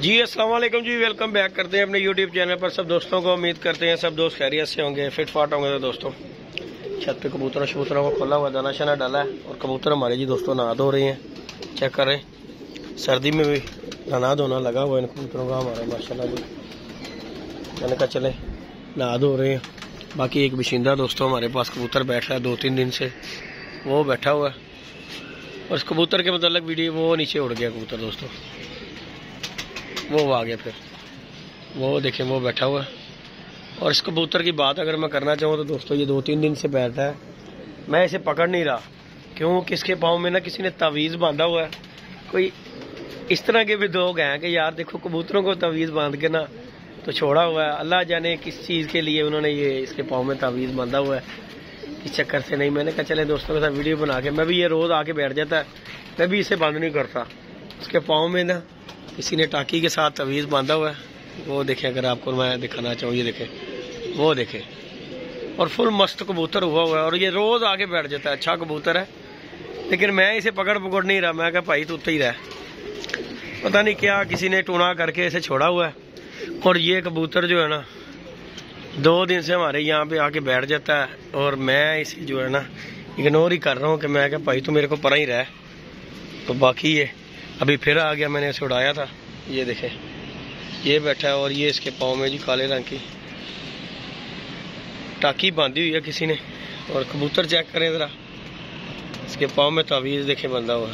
जी अस्सलाम वालेकुम जी, welcome back करते हैं अपने यूट्यूब चैनल पर सब दोस्तों को। उम्मीद करते हैं सब दोस्त खैरियत से होंगे, फिट फाट होंगे। तो दोस्तों छत पे कबूतर शबूतरों को खोला हुआ दाना शाना डाला है और कबूतर हमारे जी दोस्तों नहा धो रहे हैं। चेक कर रहे हैं, सर्दी में भी नहा धोना लगा हुआ है इन कबूतरों का हमारे माशाल्लाह जी। मैंने कहा चले नहा धो रहे हैं। बाकी एक बशिंदा दोस्तों हमारे पास कबूतर बैठा है 2-3 दिन से, वो बैठा हुआ है और इस कबूतर के मतलब वीडियो वो नीचे उड़ गया कबूतर दोस्तों, वो आ गया। फिर वो देखें वो बैठा हुआ है। और इस कबूतर की बात अगर मैं करना चाहूँ तो दोस्तों ये 2-3 दिन से बैठा है, मैं इसे पकड़ नहीं रहा। क्यों? किसके पाँव में ना किसी ने तावीज़ बांधा हुआ है। कोई इस तरह के भी लोग हैं कि यार देखो कबूतरों को तावीज़ बांध के ना तो छोड़ा हुआ है, अल्लाह जाने किस चीज़ के लिए उन्होंने ये इसके पाँव में तावीज़ बांधा हुआ है, इस चक्कर से नहीं। मैंने कहा चले दोस्तों के साथ वीडियो बना के, मैं भी ये रोज़ आके बैठ जाता है, मैं भी इसे बंद नहीं करता। उसके पाँव में ना किसी ने टाकी के साथ तवीज़ बांधा हुआ है, वो देखें अगर आपको मैं दिखाना चाहूँ, ये देखें वो देखें। और फुल मस्त कबूतर हुआ है और ये रोज़ आके बैठ जाता है। अच्छा कबूतर है लेकिन मैं इसे पकड़ नहीं रहा। मैं कहा भाई तू ही रह, पता नहीं क्या किसी ने टूना करके इसे छोड़ा हुआ है। और ये कबूतर जो है ना 2 दिन से हमारे यहाँ पे आके बैठ जाता है और मैं इसे जो है ना इग्नोर ही कर रहा हूँ कि मैं कहा भाई तू मेरे को परा ही रह। तो बाकी ये अभी फिर आ गया, मैंने इसे उड़ाया था, ये देखें ये बैठा है और ये इसके पाँव में जी काले रंग की टाकी बांधी हुई है किसी ने। और कबूतर चेक करें ज़रा, इसके पाँव में तावीज़ देखें बंधा हुआ।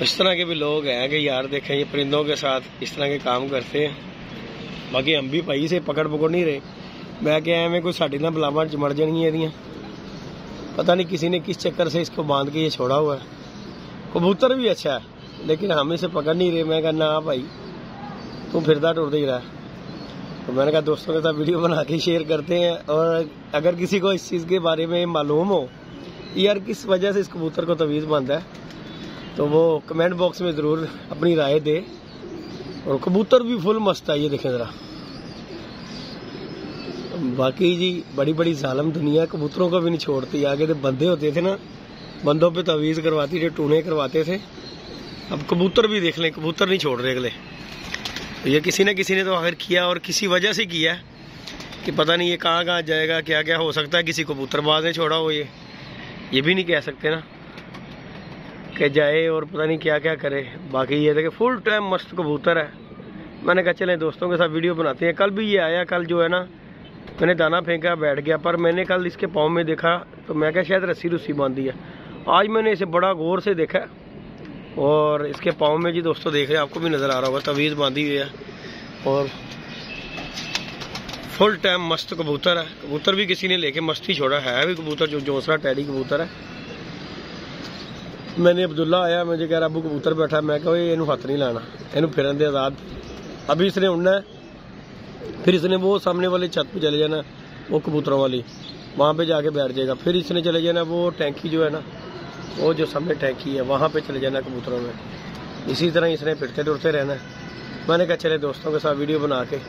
इस तरह के भी लोग हैं कि यार देखें ये परिंदों के साथ इस तरह के काम करते हैं। बाकी हम भी भाई से पकड़ नहीं रहे। मैं क्या है कोई साड़ी ना बुलावा मर जानी है, पता नहीं किसी ने किस चक्कर से इसको बांध के ये छोड़ा हुआ है। कबूतर भी अच्छा है लेकिन हम इसे पकड़ नहीं रहे। मैं कहना हाँ भाई तू फिरदा टुरदा ही रहा। तो मैंने कहा दोस्तों के साथ वीडियो बना के शेयर करते हैं। और अगर किसी को इस चीज़ के बारे में मालूम हो यार किस वजह से इस कबूतर को तवीज़ बांधा है तो वो कमेंट बॉक्स में ज़रूर अपनी राय दे। और कबूतर भी फुल मस्त है, ये देखें ज़रा। बाकी जी बड़ी बड़ी जालिम दुनिया कबूतरों को भी नहीं छोड़ती। आगे तो बंदे होते थे ना, बंदों पे तवीज़ करवाती थे, टूने करवाते थे। अब कबूतर भी देख लें, कबूतर नहीं छोड़ रहे अगले। तो ये किसी न किसी ने तो आखिर किया और किसी वजह से किया कि पता नहीं ये कहाँ कहाँ जाएगा, क्या क्या हो सकता है। किसी कबूतरबाज ने छोड़ा हो, ये भी नहीं कह सकते ना कि जाए और पता नहीं क्या क्या करे। बाकी ये देखे फुल टाइम मस्त कबूतर है। मैंने कहा चलें दोस्तों के साथ वीडियो बनाते हैं। कल भी ये आया, कल जो है ना मैंने दाना फेंका बैठ गया, पर मैंने कल इसके पाँव में देखा तो मैं क्या शायद रस्सी बांधी है। आज मैंने इसे बड़ा गौर से देखा और इसके पाँव में जी दोस्तों देख रहे हैं, आपको भी नज़र आ रहा होगा तवीज़ बांधी हुई है। और फुल टाइम मस्त कबूतर है। कबूतर भी किसी ने लेके मस्ती छोड़ा है भी कबूतर, जो जोसरा टैडी कबूतर है। मैंने अब्दुल्ला आया, मुझे कह रहा अबू कबूतर बैठा। मैं कहा इनू हथ नहीं लाना, इनू फिरन दे आज़ाद। अभी इसने उड़ना है, फिर इसने वो सामने वाले छत पे चले जाना, वो कबूतरों वाली वहाँ पे जाके बैठ जाएगा। फिर इसने चले जाना वो टैंकी जो है ना, वो जो सामने टैंकी है वहाँ पे चले जाना कबूतरों में। इसी तरह इसने फिरते टुरते रहना है। मैंने कहा चले दोस्तों के साथ वीडियो बना के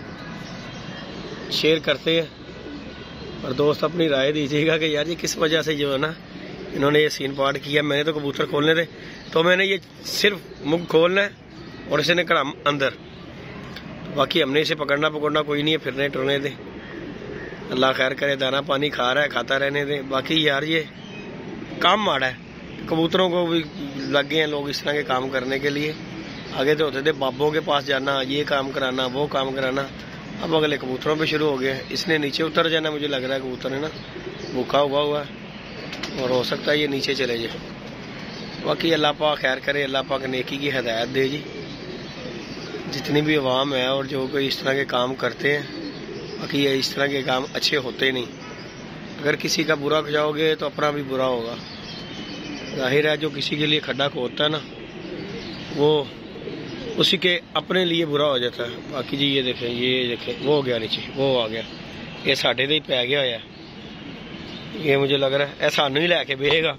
शेयर करते हैं और दोस्त अपनी राय दीजिएगा कि यार ये किस वजह से जो है ना इन्होंने ये सीन पार्ट किया। मैंने तो कबूतर खोलने थे तो मैंने ये सिर्फ मुख खोलना है और इसने कड़ा अंदर। बाकी हमने इसे पकड़ना कोई नहीं है, फिरने टुरने दे, अल्लाह खैर करे। दाना पानी खा रहा है, खाता रहने दे। बाकी यार ये काम माड़ा है, कबूतरों को भी लग गए हैं लोग इस तरह के काम करने के लिए। आगे तो होते थे बाबों के पास जाना, ये काम कराना, वो काम कराना, अब अगले कबूतरों पे शुरू हो गए। इसने नीचे उतर जाना, मुझे लग रहा है कबूतर है ना भूखा हुआ है और हो सकता है ये नीचे चले जाए। बाकी अल्लाह पाक खैर करे, अल्लाह पाक नेकी की हिदायत दे जी। जितनी भी अवाम है और जो कोई इस तरह के काम करते हैं, बाकी ये इस तरह के काम अच्छे होते नहीं। अगर किसी का बुरा खजाओगे तो अपना भी बुरा होगा। जाहिर है जो किसी के लिए खड्डा खोदता है ना वो उसी के अपने लिए बुरा हो जाता है। बाकी जी ये देखें वो हो गया नीचे, वो आ गया, ये साढ़े दे ही पै गया होया। ये मुझे लग रहा है सानू ही लैके बेहेगा।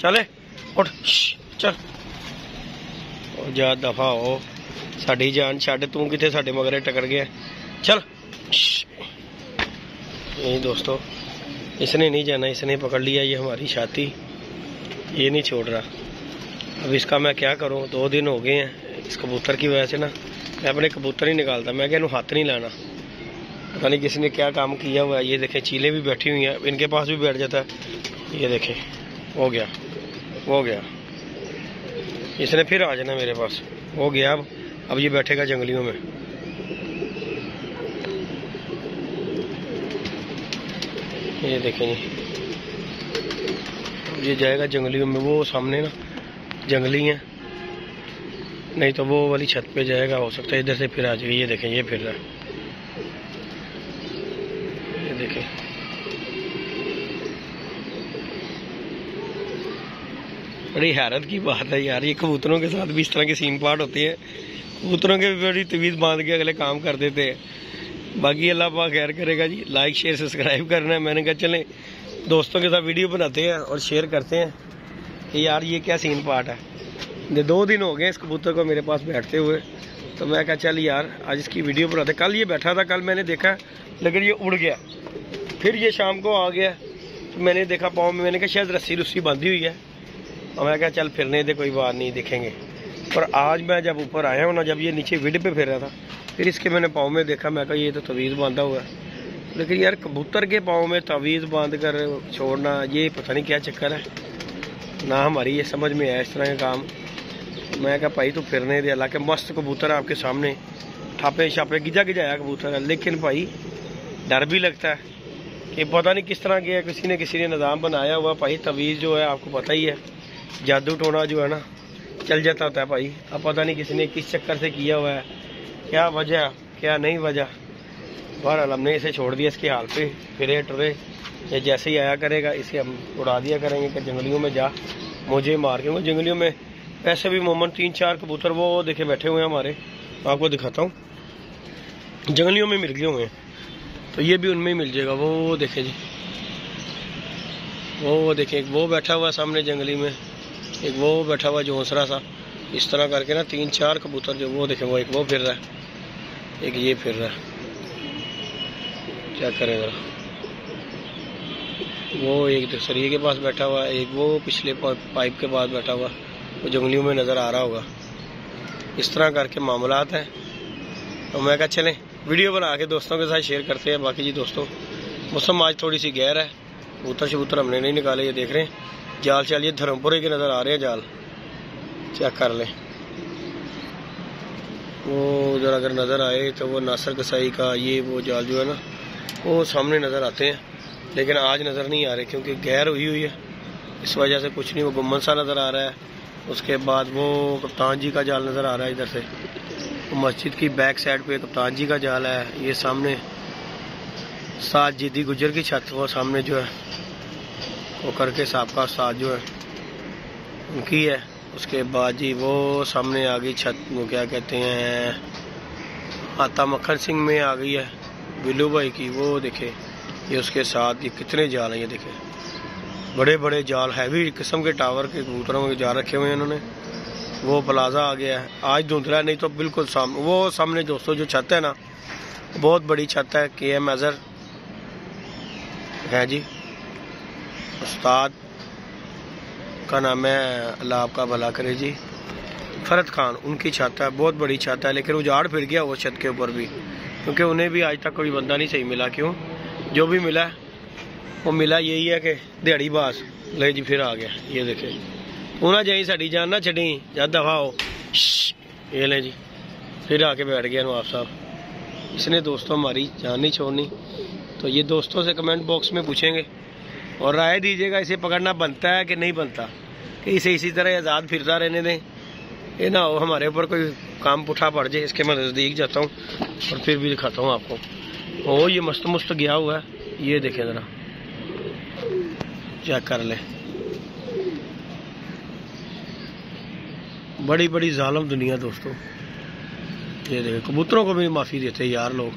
चले उठ चल जा दफा हो, साड़ी जान छड़, तू कितने साडे मगरे टकर गया, चल। नहीं दोस्तों इसने नहीं जाना, इसने पकड़ लिया ये हमारी छाती, ये नहीं छोड़ रहा। अब इसका मैं क्या करूं, 2 दिन हो गए हैं इस कबूतर की वजह से ना मैं अपने कबूतर ही निकालता, मैं क्या इन्हें हाथ नहीं लाना। पता नहीं किसी ने क्या काम किया हुआ है। ये देखें चीलें भी बैठी हुई हैं, इनके पास भी बैठ जाता है। ये देखें हो गया, हो गया, इसने फिर आ जाना मेरे पास, हो गया। अब ये बैठेगा जंगलियों में। ये देखें ये जाएगा जंगलियों में। वो सामने ना जंगली हैं, नहीं तो वो वाली छत पे जाएगा, हो सकता है इधर से फिर आ जाएगा। ये देखें ये फिर रहा है, ये देखें। बड़ी हैरत की बात है यार, ये कबूतरों के साथ भी इस तरह के सीन पार्ट होते हैं। कबूतरों के भी बड़ी तवीज़ बांध के अगले काम कर देते हैं। बाकी अल्लाह पाक खैर करेगा जी। लाइक शेयर सब्सक्राइब करना है। मैंने कहा चलें दोस्तों के साथ वीडियो बनाते हैं और शेयर करते हैं कि यार ये क्या सीन पार्ट है। ये 2 दिन हो गए इस कबूतर को मेरे पास बैठते हुए, तो मैं कहा चल यार आज इसकी वीडियो बनाते। कल ये बैठा था, कल मैंने देखा लेकिन ये उड़ गया। फिर ये शाम को आ गया तो मैंने देखा पाँव में, मैंने कहा शायद रस्सी रुस्सी बांधी हुई है, और मैं कहा चल फिरने दे, कोई बात नहीं देखेंगे। पर आज मैं जब ऊपर आया हूँ ना, जब ये नीचे विड पे फिर रहा था, फिर इसके मैंने पाँव में देखा, मैं कहा ये तो तवीज़ बांधा हुआ है। लेकिन यार कबूतर के पाँव में तवीज़ बांध कर छोड़ना, ये पता नहीं क्या चक्कर है, ना हमारी ये समझ में आया इस तरह का काम। मैं कहा भाई तू फिरने दे, हालांकि मस्त कबूतर है आपके सामने, ठापे शापे गिजा गिजाया कबूतर है, लेकिन भाई डर भी लगता है कि पता नहीं किस तरह के किसी ने निज़ाम बनाया हुआ। भाई तवीज़ जो है आपको पता ही है, जादू टोना जो है ना चल जाता होता है भाई। अब पता नहीं किसी ने किस चक्कर से किया हुआ है, क्या वजह क्या नहीं वजह। बहरहाल हमने इसे छोड़ दिया इसके हाल पे, फिरे टुरे, ये जैसे ही आया करेगा इसे हम उड़ा दिया करेंगे कि जंगलियों में जा मुझे मार के। जंगलियों में वैसे भी मोमन 3-4 कबूतर वो देखे बैठे हुए हैं हमारे, आपको दिखाता हूँ, जंगलियों में मिल गए हुए हैं, तो ये भी उनमें ही मिल जाएगा। वो देखे जी, वो देखें एक वो बैठा हुआ सामने जंगली में, एक वो बैठा हुआ झोंसरा सा, इस तरह करके ना 3-4 कबूतर जो वो देखें, वो एक वो फिर रहा है, एक ये फिर रहा है, क्या करेगा। वो एक सरिये के पास बैठा हुआ है, एक वो पिछले पाइप के पास बैठा हुआ, वो जंगलियों में नज़र आ रहा होगा। इस तरह करके मामलात हैं। तो मैं कहा चलें वीडियो बना के दोस्तों के साथ शेयर करते हैं। बाकी जी दोस्तों मौसम आज थोड़ी सी गहर है, कबूतर शबूतर हमने नहीं निकाले। ये देख रहे हैं जाल चाल, ये धर्मपुरे के नज़र आ रहे हैं जाल, चेक कर लें। वो उधर अगर नज़र आए तो वो नासर कसाई का ये वो जाल जो है ना वो सामने नज़र आते हैं, लेकिन आज नज़र नहीं आ रहे क्योंकि गैर हुई है, इस वजह से कुछ नहीं। वो गुम्मन सा नज़र आ रहा है, उसके बाद वो कप्तान जी का जाल नज़र आ रहा है इधर से, वो मस्जिद की बैक साइड पे कप्तान जी का जाल है। ये सामने साथ जिद्दी गुजर की छत वो सामने जो है वो करके साहब साथ जो है उनकी है। उसके बाद जी वो सामने आ गई छत, वो क्या कहते हैं आता मक्खन सिंह में आ गई है बिल्लू भाई की। वो देखे ये उसके साथ ये कितने जाल हैं, ये देखे बड़े बड़े जाल, हैवी किस्म के टावर के कबूतरों के जाल रखे हुए हैं इन्होंने। वो प्लाजा आ गया है, आज धुंधला नहीं तो बिल्कुल सामने वो सामने दोस्तों जो छत है ना बहुत बड़ी छत है, KM अजहर है जी, उस्ताद का नाम है, अल्लाह आपका भला करे जी, फरद खान, उनकी छत है, बहुत बड़ी छत है। लेकिन उजाड़ फिर गया वो छत के ऊपर भी, क्योंकि उन्हें भी आज तक कोई बंदा नहीं सही मिला। क्यों जो भी मिला वो मिला यही है कि दिहाड़ी बास ले जी फिर आ गया। ये देखे उन्हें जाई साड़ी जान ना छड़ी या दफा हो, ये ले जी फिर आके बैठ गया नवाब साहब। इसने दोस्तों हमारी जान नहीं छोड़नी। तो ये दोस्तों से कमेंट बॉक्स में पूछेंगे और राय दीजिएगा इसे पकड़ना बनता है कि नहीं बनता, कि इसे इसी तरह आज़ाद फिरता रहने दें, ये ना हो हमारे ऊपर कोई काम पुठा पड़ जाए। इसके मैं नज़दीक जाता हूँ और फिर भी दिखाता हूँ आपको। ओ ये मस्त मस्त गया हुआ है, ये देखें ज़रा चेक कर ले। बड़ी बड़ी जालिम दुनिया दोस्तों। ये देखें कबूतरों को भी माफ़ी देते यार लोग,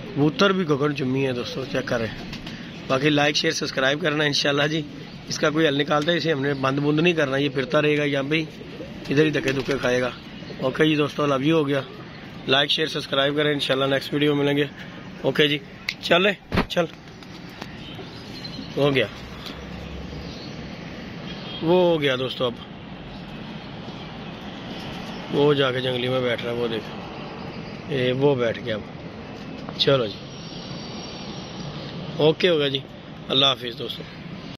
कबूतर भी गगन चुम्मी है दोस्तों, चेक करें। बाकी लाइक शेयर सब्सक्राइब करना इंशाल्लाह जी। इसका कोई हल निकालता है, इसे हमने बंद बुंद नहीं करना, ये फिरता रहेगा यहाँ पे इधर ही धक्के धुक्के खाएगा। ओके जी दोस्तों लव यू हो गया। लाइक शेयर सब्सक्राइब करें, इंशाल्लाह नेक्स्ट वीडियो मिलेंगे। ओके जी चल हो गया, वो हो गया दोस्तों। अब वो जाके जंगली में बैठ रहा है, वो देख, ये वो बैठ गया। चलो जी, ओके होगा जी, अल्लाह हाफिज़ दोस्तों।